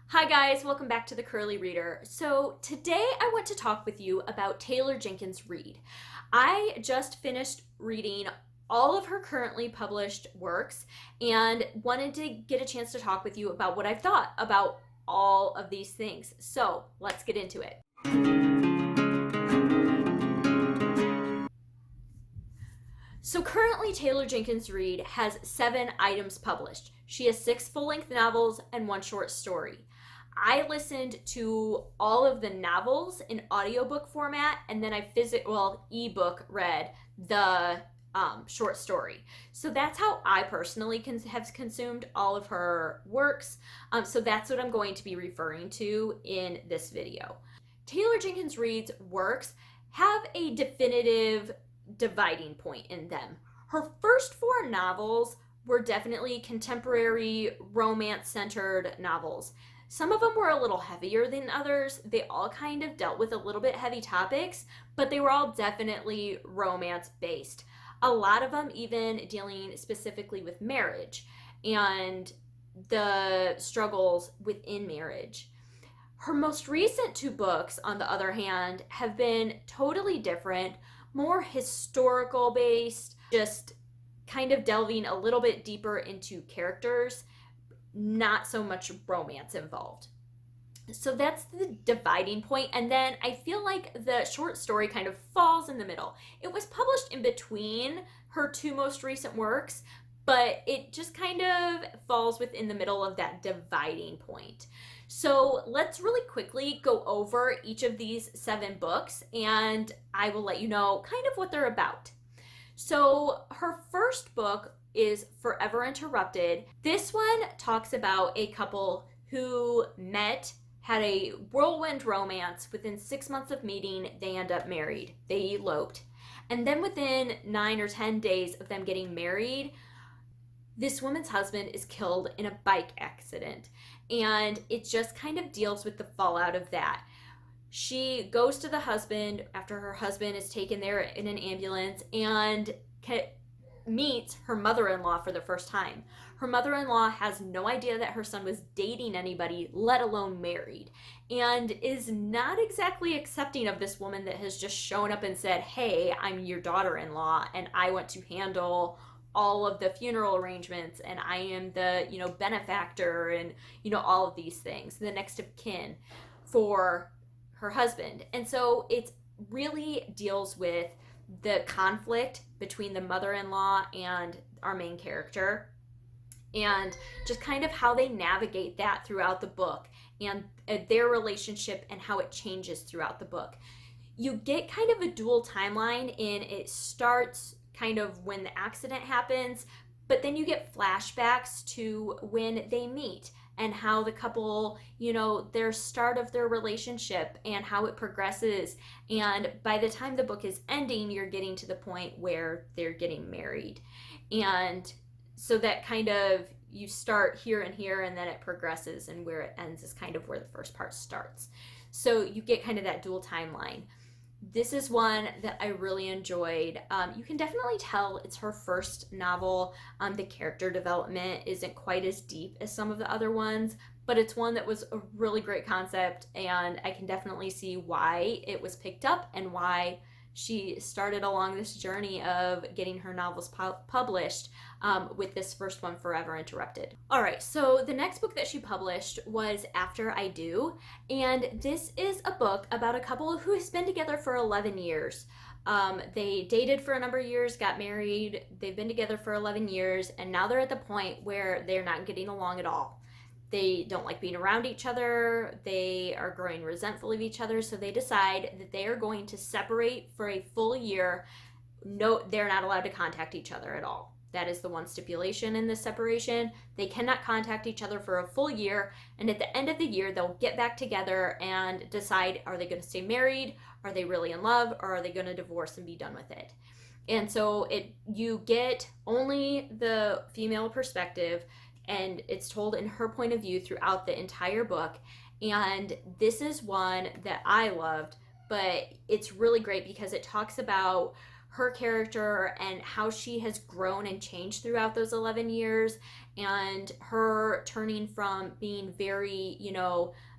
Hi guys, welcome back to the Curly Reader. So today I want to talk with you about Taylor Jenkins Reid. I just finished reading all of her currently published works and wanted to get a chance to talk with you about what I've thought about all of these things. So let's get into it. So currently Taylor Jenkins Reid has 7 items published. She has 6 full-length novels and 1 short story. I listened to all of the novels in audiobook format, and then I ebook read the short story. So that's how I personally have consumed all of her works. So that's what I'm going to be referring to in this video. Taylor Jenkins Reid's works have a definitive dividing point in them. Her first 4 novels were definitely contemporary romance-centered novels. Some of them were a little heavier than others. They all kind of dealt with a little bit heavy topics, but they were all definitely romance-based. A lot of them even dealing specifically with marriage and the struggles within marriage. Her most recent 2 books, on the other hand, have been totally different, more historical based, just kind of delving a little bit deeper into characters, not so much romance involved. So that's the dividing point. And then I feel like the short story kind of falls in the middle. It was published in between her 2 most recent works, but it just kind of falls within the middle of that dividing point. So let's really quickly go over each of these 7 books, and I will let you know kind of what they're about. So her first book is Forever Interrupted. This one talks about a couple who met, had a whirlwind romance. Within 6 months of meeting, they end up married. They eloped. And then within 9 or 10 days of them getting married, this woman's husband is killed in a bike accident. And it just kind of deals with the fallout of that. She goes to the husband after her husband is taken there in an ambulance and meets her mother-in-law for the first time. Her mother-in-law has no idea that her son was dating anybody, let alone married, and is not exactly accepting of this woman that has just shown up and said, hey, I'm your daughter-in-law and I want to handle all of the funeral arrangements and I am the, benefactor and, all of these things, the next of kin for her husband. And so it really deals with the conflict between the mother-in-law and our main character, and just kind of how they navigate that throughout the book, and their relationship and how it changes throughout the book. You get kind of a dual timeline in it starts kind of when the accident happens, but then you get flashbacks to when they meet and how the couple, their start of their relationship and how it progresses. And by the time the book is ending, you're getting to the point where they're getting married. And so that kind of, you start here and here, and then it progresses, and where it ends is kind of where the first part starts. So you get kind of that dual timeline. This is one that I really enjoyed. You can definitely tell it's her first novel. The character development isn't quite as deep as some of the other ones, but it's one that was a really great concept, and I can definitely see why it was picked up and why she started along this journey of getting her novels published with this first one, Forever Interrupted. All right, so the next book that she published was After I Do, and this is a book about a couple who has been together for 11 years. They dated for a number of years, got married, they've been together for 11 years, and now they're at the point where they're not getting along at all. They don't like being around each other. They are growing resentful of each other. So they decide that they are going to separate for a full year. No, they're not allowed to contact each other at all. That is the one stipulation in this separation. They cannot contact each other for a full year. And at the end of the year, they'll get back together and decide, are they going to stay married? Are they really in love? Or are they going to divorce and be done with it? And so you get only the female perspective, and it's told in her point of view throughout the entire book. And this is one that I loved, but it's really great because it talks about her character and how she has grown and changed throughout those 11 years, and her turning from being very,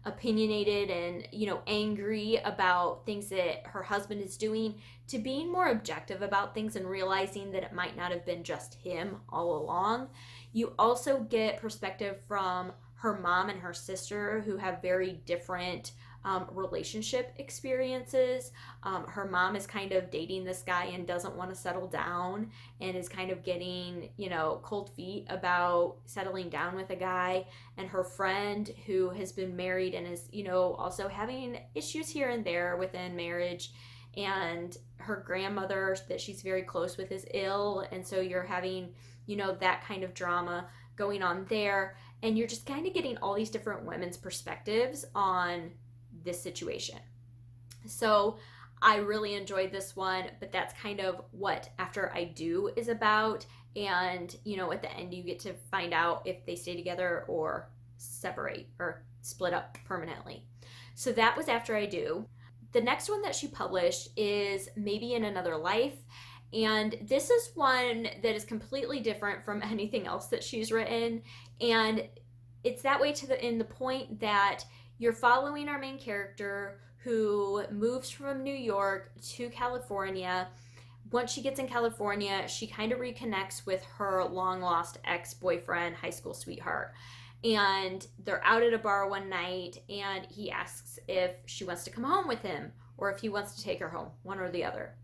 opinionated and, angry about things that her husband is doing to being more objective about things and realizing that it might not have been just him all along. You also get perspective from her mom and her sister, who have very different relationship experiences. Her mom is kind of dating this guy and doesn't want to settle down and is kind of getting, cold feet about settling down with a guy. And her friend, who has been married and is, also having issues here and there within marriage. And her grandmother that she's very close with is ill. And so you're having, that kind of drama going on there. And you're just kind of getting all these different women's perspectives on this situation. So I really enjoyed this one, but that's kind of what After I Do is about. And, at the end, you get to find out if they stay together or separate or split up permanently. So that was After I Do. The next one that she published is Maybe in Another Life. And this is one that is completely different from anything else that she's written. And it's that way in the point that you're following our main character who moves from New York to California. Once she gets in California, she kind of reconnects with her long lost ex-boyfriend, high school sweetheart. And they're out at a bar one night, and he asks if she wants to come home with him or if he wants to take her home, one or the other.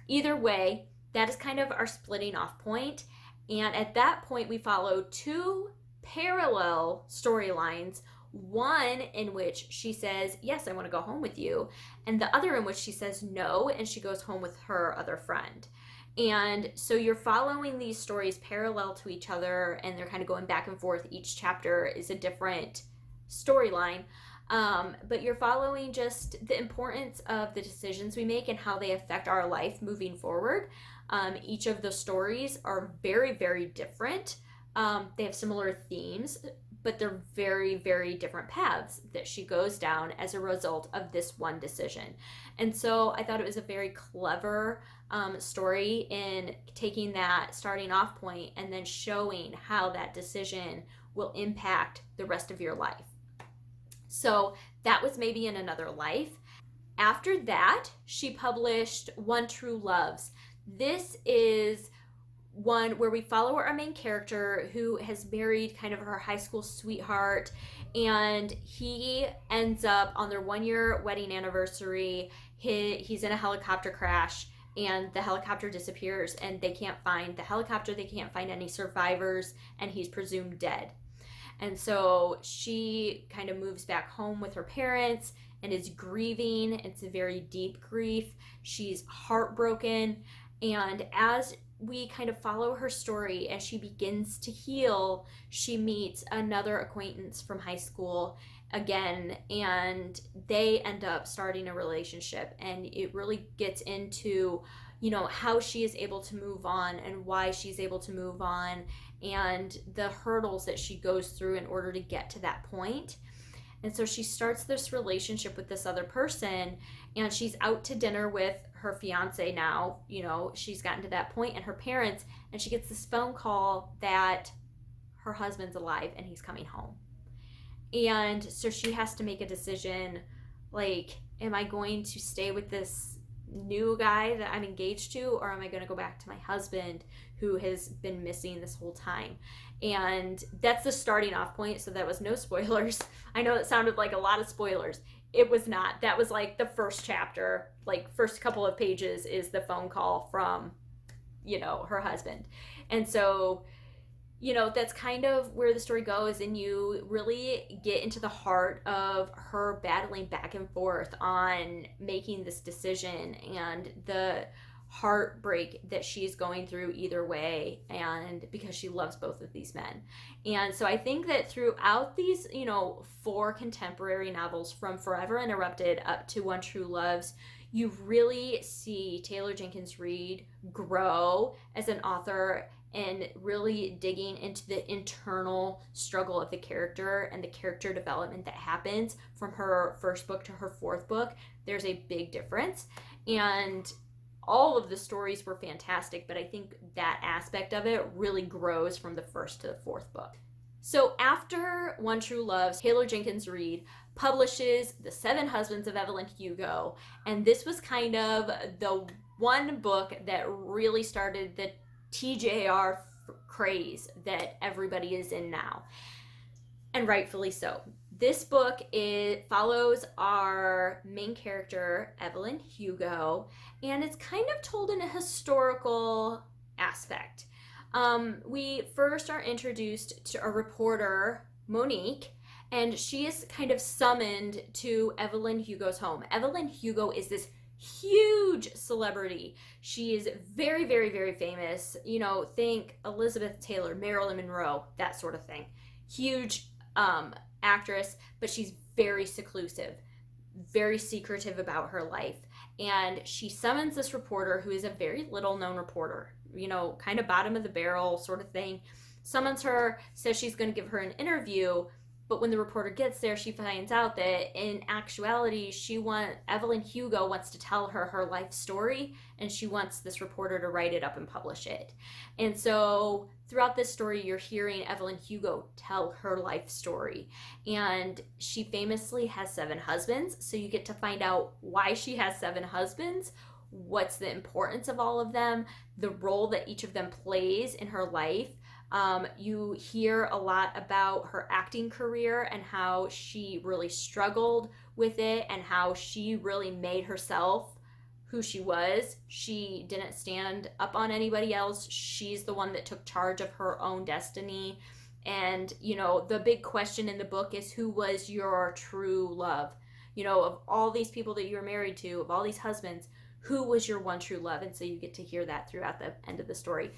Either way, that is kind of our splitting off point. And at that point, we follow two parallel storylines. One in which she says, yes, I want to go home with you. And the other in which she says no, and she goes home with her other friend. And so you're following these stories parallel to each other, and they're kind of going back and forth. Each chapter is a different storyline. But you're following just the importance of the decisions we make and how they affect our life moving forward. Each of the stories are very, very different. They have similar themes, but they're very, very different paths that she goes down as a result of this one decision. And so I thought it was a very clever story in taking that starting off point and then showing how that decision will impact the rest of your life. So that was Maybe in Another Life. After that, she published One True Loves. This is one where we follow our main character who has married kind of her high school sweetheart, and he ends up on their 1-year wedding anniversary. He's in a helicopter crash, and the helicopter disappears, and they can't find the helicopter, they can't find any survivors, and he's presumed dead. And so she kind of moves back home with her parents and is grieving. It's a very deep grief. She's heartbroken, and as we kind of follow her story as she begins to heal, she meets another acquaintance from high school again, and they end up starting a relationship. And it really gets into, how she is able to move on and why she's able to move on and the hurdles that she goes through in order to get to that point. And so she starts this relationship with this other person, and she's out to dinner with her fiance now. She's gotten to that point, and her parents, and she gets this phone call that her husband's alive and he's coming home. And so she has to make a decision, like, am I going to stay with this new guy that I'm engaged to, or am I going to go back to my husband who has been missing this whole time? And that's the starting off point. So that was no spoilers. I know it sounded like a lot of spoilers. It was not. That was like the first chapter, like first couple of pages is the phone call from, her husband. And so, that's kind of where the story goes, and you really get into the heart of her battling back and forth on making this decision and the heartbreak that she's going through either way, and because she loves both of these men. And so I think that throughout these 4 contemporary novels, from Forever Interrupted up to One True Loves, you really see Taylor Jenkins Reid grow as an author and really digging into the internal struggle of the character and the character development that happens from her first book to her 4th book. There's a big difference. And all of the stories were fantastic, but I think that aspect of it really grows from the first to the fourth book. So after One True Love, Taylor Jenkins Reid publishes The Seven Husbands of Evelyn Hugo, and this was kind of the one book that really started the TJR craze that everybody is in now, and rightfully so. This book, it follows our main character, Evelyn Hugo, and it's kind of told in a historical aspect. We first are introduced to a reporter, Monique, and she is kind of summoned to Evelyn Hugo's home. Evelyn Hugo is this huge celebrity. She is very, very, very famous. You know, think Elizabeth Taylor, Marilyn Monroe, that sort of thing. Huge actress, but she's very seclusive, very secretive about her life. And she summons this reporter who is a very little known reporter, you know, kind of bottom of the barrel sort of thing. Summons her, says she's going to give her an interview, but when the reporter gets there, she finds out that in actuality, Evelyn Hugo wants to tell her life story, and she wants this reporter to write it up and publish it. And so throughout this story, you're hearing Evelyn Hugo tell her life story. And she famously has 7 husbands, so you get to find out why she has 7 husbands, what's the importance of all of them, the role that each of them plays in her life. You hear a lot about her acting career and how she really struggled with it and how she really made herself who she was. She didn't stand up on anybody else. She's the one that took charge of her own destiny. And, you know, the big question in the book is, who was your true love? You know, of all these people that you were married to, of all these husbands, who was your one true love? And so you get to hear that throughout the end of the story.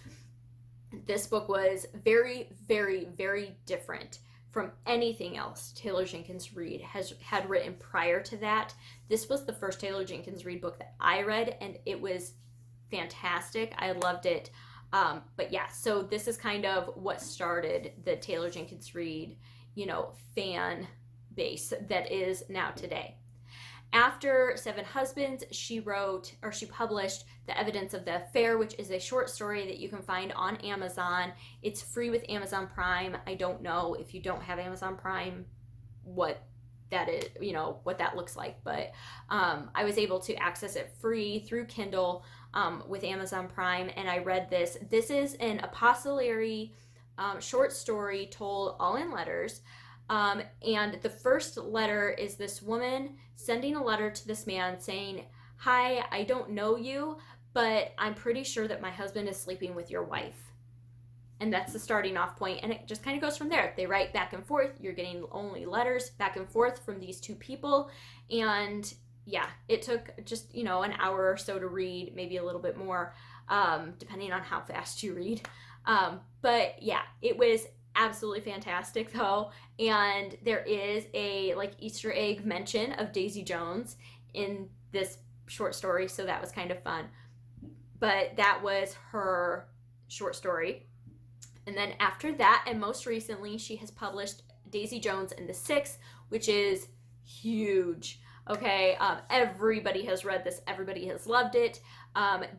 This book was very, very, very different from anything else Taylor Jenkins Reid had written prior to that. This was the first Taylor Jenkins Reid book that I read, and it was fantastic. I loved it. But yeah, so this is kind of what started the Taylor Jenkins Reid, you know, fan base that is now today. After Seven Husbands, she published The Evidence of the Affair, which is a short story that you can find on Amazon. It's free with Amazon Prime. I don't know, if you don't have Amazon Prime, what that is, you know, what that looks like. But I was able to access it free through Kindle with Amazon Prime, and I read this. This is an epistolary short story told all in letters. And the first letter is this woman sending a letter to this man saying, "Hi, I don't know you, but I'm pretty sure that my husband is sleeping with your wife." And that's the starting off point, and it just kind of goes from there. They write back and forth. You're getting only letters back and forth from these two people. And yeah, it took just, you know, an hour or so to read, maybe a little bit more, depending on how fast you read. But yeah, it was absolutely fantastic though. And there is a like Easter egg mention of Daisy Jones in this short story, so that was kind of fun. But that was her short story. And then after that, and most recently, she has published Daisy Jones and the Six, which is huge. Okay, everybody has read this. Everybody has loved it.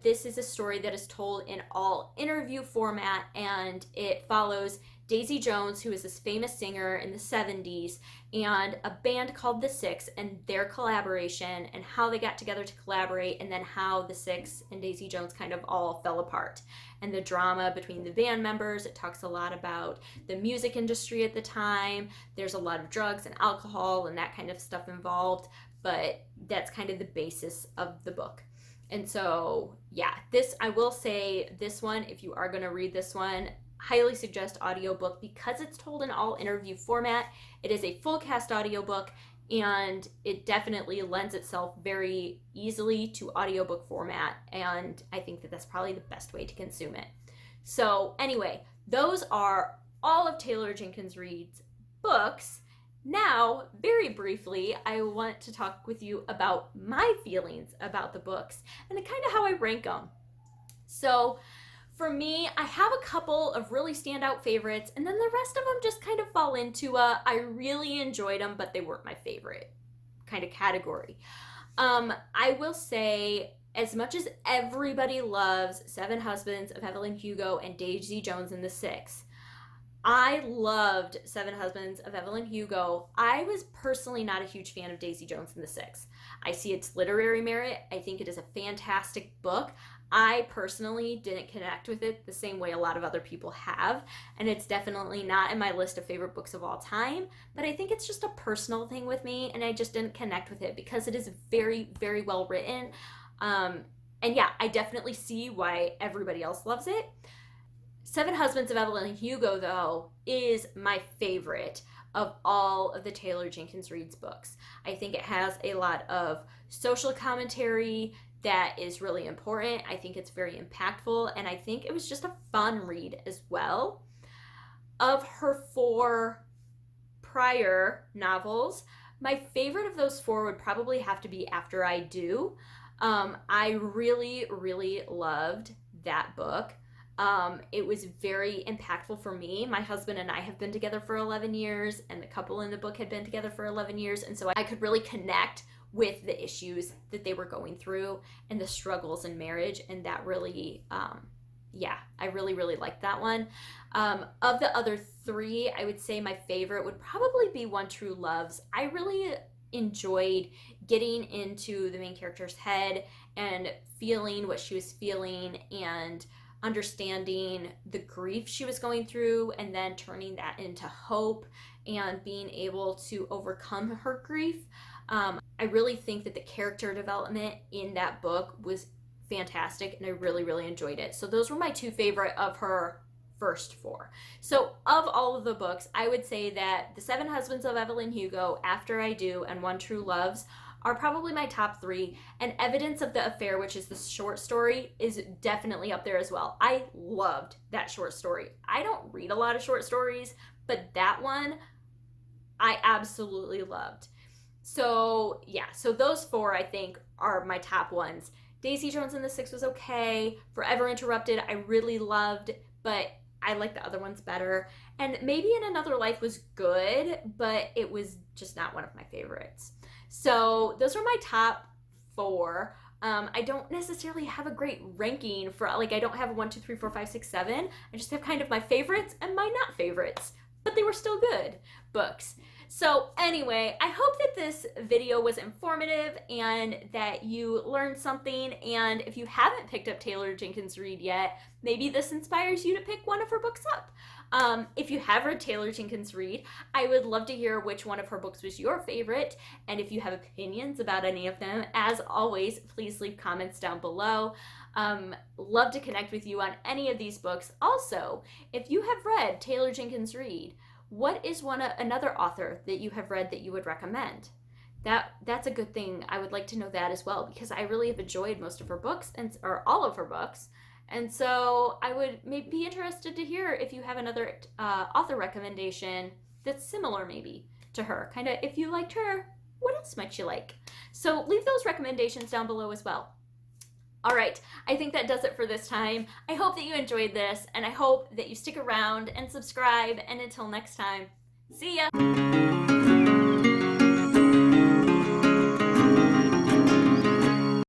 This is a story that is told in all interview format, and it follows Daisy Jones, who is this famous singer in the 70s, and a band called The Six, and their collaboration, and how they got together to collaborate, and then how The Six and Daisy Jones kind of all fell apart, and the drama between the band members. It talks a lot about the music industry at the time. There's a lot of drugs and alcohol and that kind of stuff involved, but that's kind of the basis of the book. And so, yeah, I will say this one, if you are going to read this one, highly suggest audiobook because it's told in all interview format. It is a full cast audiobook, and it definitely lends itself very easily to audiobook format, and I think that that's probably the best way to consume it. So anyway, those are all of Taylor Jenkins Reid's books. Now, very briefly, I want to talk with you about my feelings about the books and kind of how I rank them. So for me, I have a couple of really standout favorites, and then the rest of them just kind of fall into I really enjoyed them, but they weren't my favorite kind of category. I will say as much as everybody loves Seven Husbands of Evelyn Hugo and Daisy Jones and the Six, I loved Seven Husbands of Evelyn Hugo. I was personally not a huge fan of Daisy Jones and the Six. I see its literary merit. I think it is a fantastic book. I personally didn't connect with it the same way a lot of other people have, and it's definitely not in my list of favorite books of all time, but I think it's just a personal thing with me, and I just didn't connect with it because it is very, very well written. And yeah, I definitely see why everybody else loves it. Seven Husbands of Evelyn Hugo, though, is my favorite of all of the Taylor Jenkins Reid's books. I think it has a lot of social commentary that is really important. I think it's very impactful, and I think it was just a fun read as well. Of her 4 prior novels, my favorite of those 4 would probably have to be After I Do. I really, really loved that book. It was very impactful for me. My husband and I have been together for 11 years, and the couple in the book had been together for 11 years, and so I could really connect with the issues that they were going through and the struggles in marriage, and that really, I really, really liked that one. Of the other 3, I would say my favorite would probably be One True Loves. I really enjoyed getting into the main character's head and feeling what she was feeling and understanding the grief she was going through, and then turning that into hope and being able to overcome her grief. I really think that the character development in that book was fantastic, and I really, really enjoyed it. So those were my 2 favorite of her first 4. So of all of the books, I would say that The Seven Husbands of Evelyn Hugo, After I Do, and One True Loves are probably my top 3, and Evidence of the Affair, which is the short story, is definitely up there as well. I loved that short story. I don't read a lot of short stories, but that one I absolutely loved. So yeah, so those 4 I think are my top ones. Daisy Jones and the Six was okay. Forever Interrupted I really loved, but I like the other ones better. And Maybe in Another Life was good, but it was just not one of my favorites. So those are my top 4. I don't necessarily have a great ranking for, like, I don't have a 1, 2, 3, 4, 5, 6, 7. I just have kind of my favorites and my not favorites, but they were still good books. So anyway, I hope that this video was informative and that you learned something. And if you haven't picked up Taylor Jenkins Reid yet, maybe this inspires you to pick one of her books up. If you have read Taylor Jenkins Reid, I would love to hear which one of her books was your favorite. And if you have opinions about any of them, as always, please leave comments down below. Love to connect with you on any of these books. Also, if you have read Taylor Jenkins Reid, what is another author that you have read that you would recommend? That's a good thing. I would like to know that as well, because I really have enjoyed most of her books, or all of her books. And so I would maybe be interested to hear if you have another author recommendation that's similar maybe to her. Kind of, if you liked her, what else might you like? So leave those recommendations down below as well. All right, I think that does it for this time. I hope that you enjoyed this, and I hope that you stick around and subscribe. And until next time, see ya!